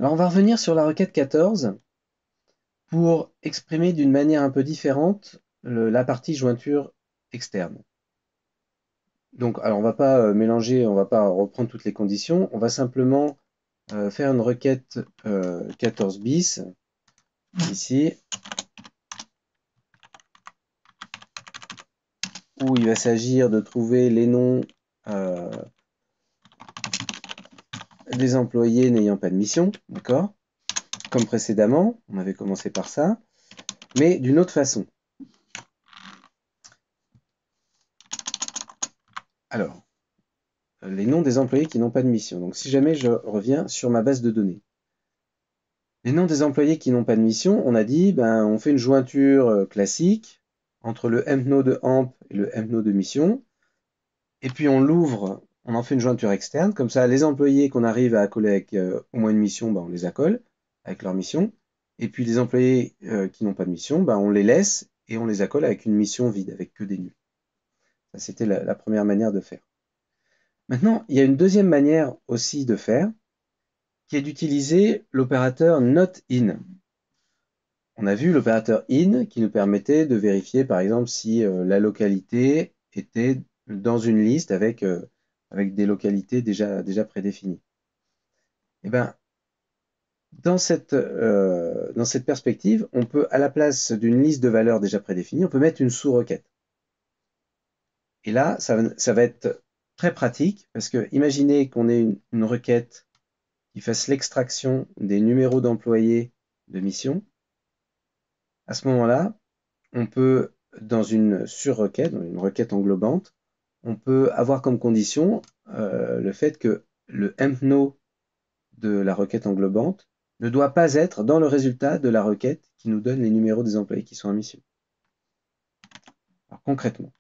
Alors on va revenir sur la requête 14 pour exprimer d'une manière un peu différente la partie jointure externe. Donc, alors on va pas mélanger, on va pas reprendre toutes les conditions, on va simplement faire une requête 14 bis ici, où il va s'agir de trouver les noms euh, des employés n'ayant pas de mission, d'accord? Comme précédemment, on avait commencé par ça, mais d'une autre façon. Alors, les noms des employés qui n'ont pas de mission. Donc si jamais je reviens sur ma base de données. Les noms des employés qui n'ont pas de mission, on a dit, ben, on fait une jointure classique entre le empno de amp et le empno de mission, et puis on l'ouvre, on en fait une jointure externe, comme ça les employés qu'on arrive à accoler avec au moins une mission, ben, on les accole avec leur mission, et puis les employés qui n'ont pas de mission, ben, on les laisse et on les accole avec une mission vide, avec que des nuls. Ça, c'était la première manière de faire. Maintenant, il y a une deuxième manière aussi de faire, qui est d'utiliser l'opérateur NotIn. On a vu l'opérateur in qui nous permettait de vérifier par exemple si la localité était dans une liste avec des localités déjà prédéfinies. Et ben, dans cette perspective, on peut, à la place d'une liste de valeurs déjà prédéfinie, on peut mettre une sous-requête. Et là, ça va être très pratique parce que imaginez qu'on ait une requête qui fasse l'extraction des numéros d'employés de mission. À ce moment-là, on peut, dans une sur-requête, dans une requête englobante, on peut avoir comme condition le fait que le empno de la requête englobante ne doit pas être dans le résultat de la requête qui nous donne les numéros des employés qui sont en mission. Alors concrètement,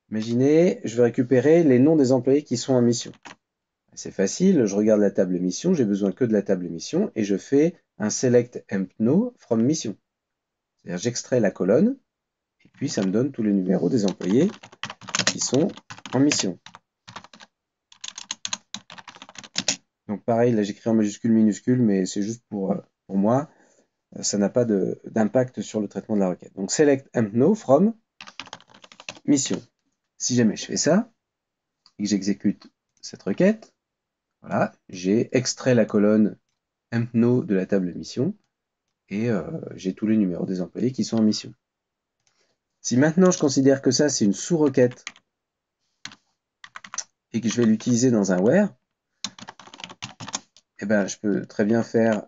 imaginez, je vais récupérer les noms des employés qui sont en mission. C'est facile, je regarde la table mission, j'ai besoin que de la table mission et je fais un select empno from mission. C'est-à-dire j'extrais la colonne et puis ça me donne tous les numéros des employés qui sont en mission. Donc pareil, là j'écris en majuscule, minuscule, mais c'est juste pour moi. Ça n'a pas d'impact sur le traitement de la requête. Donc select empno from mission. Si jamais je fais ça et que j'exécute cette requête, voilà, j'ai extrait la colonne empno de la table mission et j'ai tous les numéros des employés qui sont en mission. Si maintenant je considère que ça c'est une sous-requête et que je vais l'utiliser dans un where, eh ben, je peux très bien faire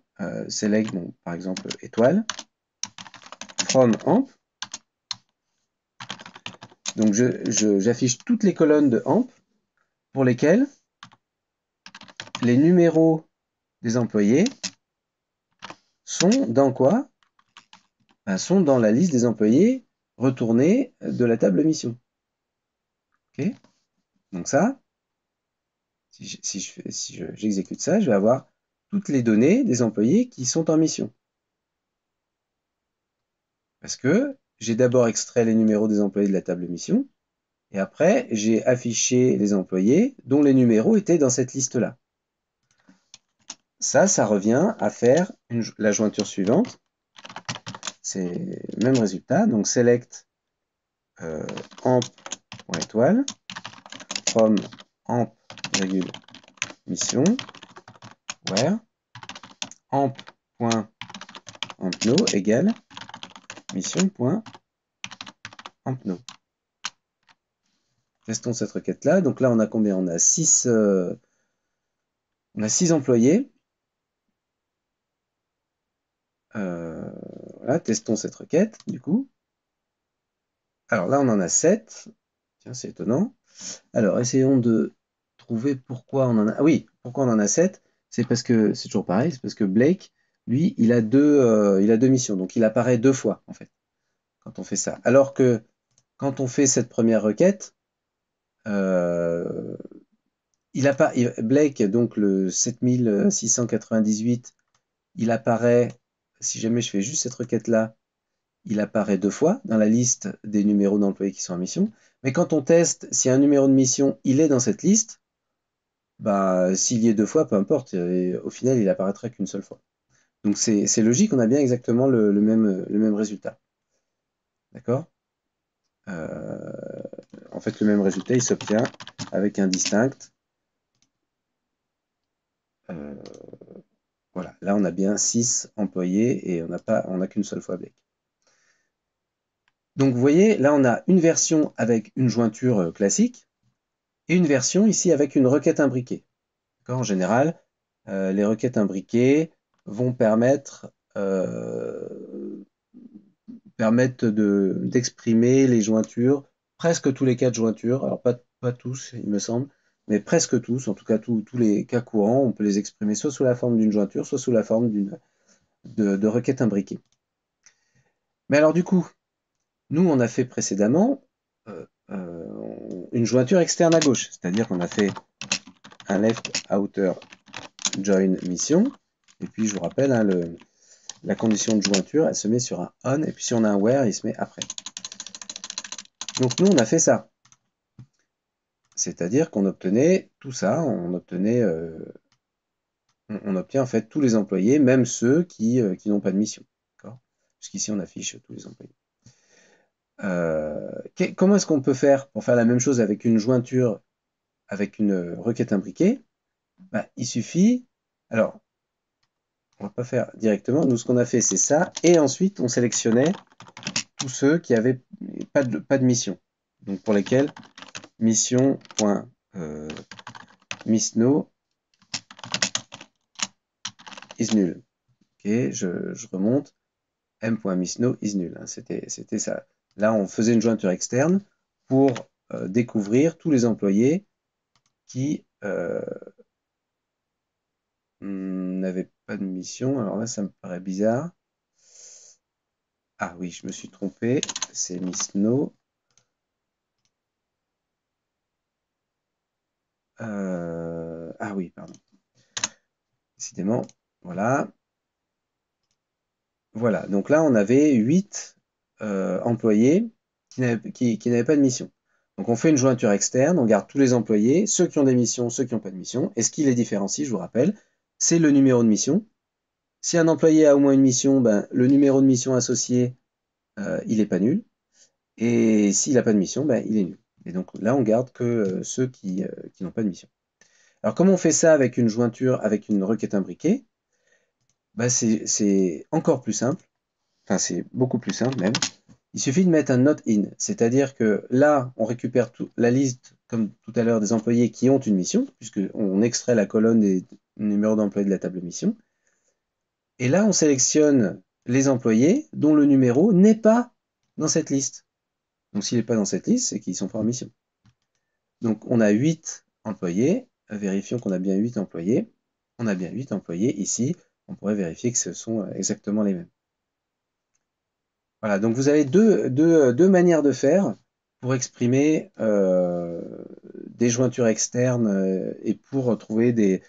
select, bon, par exemple, étoile, from amp. Donc, j'affiche toutes les colonnes de amp pour lesquelles les numéros des employés sont dans quoi? Ben, sont dans la liste des employés retournés de la table mission. Okay, donc ça, si j'exécute ça, je vais avoir toutes les données des employés qui sont en mission. Parce que j'ai d'abord extrait les numéros des employés de la table mission, et après, j'ai affiché les employés dont les numéros étaient dans cette liste-là. Ça revient à faire la jointure suivante. C'est le même résultat. Donc, select amp.étoile from amp, mission, where amp.ampno égale mission.ampno. Testons cette requête-là. Donc là, on a combien? On a 6 employés. Voilà, testons cette requête, du coup. Alors là, on en a 7. Tiens, c'est étonnant. Alors, essayons de trouver pourquoi on en a... Ah oui, pourquoi on en a 7? C'est parce que, c'est toujours pareil, c'est parce que Blake, lui, il a deux missions. Donc, il apparaît 2 fois, en fait, quand on fait ça. Alors que, quand on fait cette première requête, euh, Blake, donc le 7698, il apparaît, si jamais je fais juste cette requête-là, il apparaît 2 fois dans la liste des numéros d'employés qui sont en mission. Mais quand on teste si un numéro de mission, il est dans cette liste, bah, s'il y est deux fois, peu importe, et au final, il apparaîtra qu'une seule fois. Donc c'est logique, on a bien exactement le même résultat. D'accord? En fait, le même résultat, il s'obtient avec un distinct. Euh, voilà, là, on a bien 6 employés et on n'a qu'une seule fois Blake. Donc, vous voyez, là, on a une version avec une jointure classique et une version ici avec une requête imbriquée. En général, les requêtes imbriquées vont permettre d'exprimer les jointures, presque tous les cas de jointure, alors pas tous, il me semble, mais presque tous, en tout cas tous les cas courants, on peut les exprimer soit sous la forme d'une jointure, soit sous la forme de requête imbriquée. Mais alors du coup, nous on a fait précédemment une jointure externe à gauche, c'est-à-dire qu'on a fait un left outer join mission, et puis je vous rappelle, hein, la condition de jointure, elle se met sur un on, et puis si on a un where, il se met après. Donc nous, on a fait ça. C'est-à-dire qu'on obtenait tout ça, on obtient en fait tous les employés, même ceux qui n'ont pas de mission. Jusqu'ici, on affiche tous les employés. Comment est-ce qu'on peut faire pour faire la même chose avec une jointure, avec une requête imbriquée? Bah, il suffit. Alors, on va pas faire directement. Nous, ce qu'on a fait, c'est ça. Et ensuite, on sélectionnait tous ceux qui avaient pas de mission. Donc, pour lesquels mission.missNo is nul. Ok, je remonte. M.missNo is nul. Hein, c'était ça. Là, on faisait une jointure externe pour découvrir tous les employés qui n'avaient pas de mission. Alors là, ça me paraît bizarre. Ah oui, je me suis trompé. C'est missNo. Ah oui, pardon. Décidément, voilà. Voilà, donc là, on avait 8 employés qui n'avaient pas de mission. Donc on fait une jointure externe, on garde tous les employés, ceux qui ont des missions, ceux qui n'ont pas de mission. Et ce qui les différencie, je vous rappelle, c'est le numéro de mission. Si un employé a au moins une mission, ben, le numéro de mission associé, il n'est pas nul. Et s'il n'a pas de mission, ben, il est nul. Et donc là, on garde que ceux qui n'ont pas de mission. Alors comment on fait ça avec une jointure, avec une requête imbriquée? Ben, c'est encore plus simple. Enfin, c'est beaucoup plus simple même. Il suffit de mettre un not in, c'est-à-dire que là, on récupère la liste, comme tout à l'heure, des employés qui ont une mission, puisqu'on extrait la colonne des numéros d'employés de la table mission. Et là, on sélectionne les employés dont le numéro n'est pas dans cette liste. Donc, s'il n'est pas dans cette liste, c'est qu'ils ne sont pas en mission. Donc, on a 8 employés. Vérifions qu'on a bien 8 employés. On a bien 8 employés. Ici, on pourrait vérifier que ce sont exactement les mêmes. Voilà, donc vous avez deux manières de faire pour exprimer des jointures externes et pour trouver des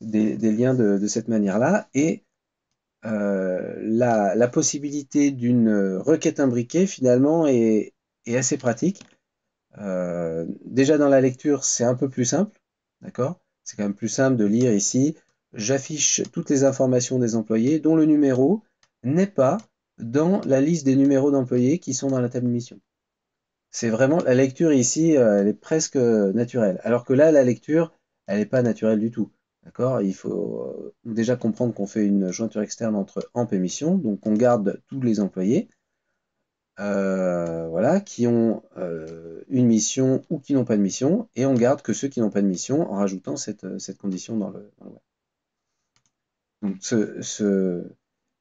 liens de cette manière-là. Et la possibilité d'une requête imbriquée, finalement, est assez pratique. Déjà dans la lecture, c'est un peu plus simple, d'accord? C'est quand même plus simple de lire ici. J'affiche toutes les informations des employés dont le numéro n'est pas dans la liste des numéros d'employés qui sont dans la table mission. C'est vraiment la lecture ici, elle est presque naturelle. Alors que là, la lecture, elle n'est pas naturelle du tout. D'accord? Il faut déjà comprendre qu'on fait une jointure externe entre AMP et mission, donc on garde tous les employés. Voilà, qui ont une mission ou qui n'ont pas de mission, et on garde que ceux qui n'ont pas de mission en rajoutant cette condition dans le web. Donc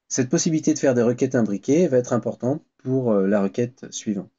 cette possibilité de faire des requêtes imbriquées va être importante pour la requête suivante.